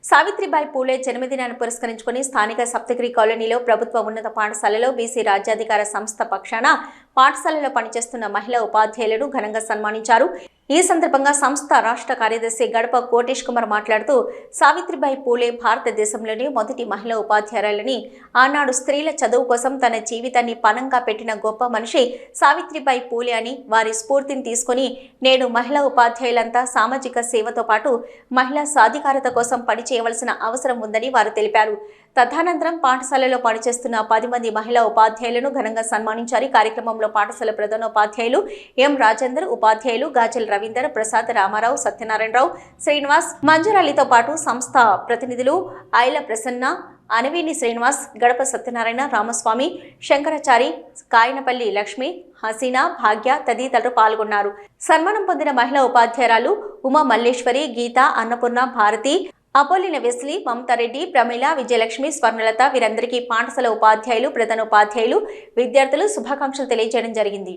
సావిత్రిబాయి పూలే జన్మదినాన్ని పురస్కరించుకుని స్థానిక సప్తగిరి కాలనీలో ప్రభుత్వ ఉన్నత పాఠశాలలో బీసీ రాజ్యాధికార సంస్థ పక్షాన పాఠశాలలో పనిచేస్తున్న మహిళా ఉపాధ్యాయులను ఘనంగా సన్మానించారు. ఈ సందర్భంగా సంస్థ రాష్ట్ర కార్యదర్శి గడప కోటేష్ కుమార్ మాట్లాడుతూ సావిత్రిబాయి పూలే భారతదేశంలోని మొదటి మహిళా ఉపాధ్యాయురాలని, ఆనాడు స్త్రీల చదువు కోసం తన జీవితాన్ని పణంగా పెట్టిన గొప్ప మనిషి సావిత్రిబాయి పూలే అని, వారి స్ఫూర్తిని తీసుకుని నేడు మహిళా ఉపాధ్యాయులంతా సామాజిక సేవతో పాటు మహిళా సాధికారత కోసం పనిచేయవలసిన అవసరం ఉందని వారు తెలిపారు. తదనంతరం పాఠశాలలో పనిచేస్తున్న 10 మంది మహిళా ఉపాధ్యాయులను ఘనంగా సన్మానించారు. కార్యక్రమంలో పాఠశాల ప్రధానోపాధ్యాయులు ఎం రాజేందర్, ఉపాధ్యాయులు గాజల్ రవీందర్, ప్రసాద్, రామారావు, సత్యనారాయణరావు, శ్రీనివాస్, మంజురాలితో పాటు సంస్థ ప్రతినిధులు ఐల ప్రసన్న, అనవేని శ్రీనివాస్, గడప సత్యనారాయణ, రామస్వామి, శంకరాచారి, కాయనపల్లి లక్ష్మి, హసీనా, భాగ్య తదితరులు పాల్గొన్నారు. సన్మానం పొందిన మహిళా ఉపాధ్యాయురాలు ఉమా మల్లేశ్వరి, గీత, అన్నపూర్ణ, భారతి, అపోలిన వెస్లీ, మమతారెడ్డి, ప్రమీల, విజయలక్ష్మి, స్వర్ణలత వీరందరికీ పాఠశాల ఉపాధ్యాయులు, ప్రధానోపాధ్యాయులు, విద్యార్థులు శుభాకాంక్షలు తెలియజేయడం జరిగింది.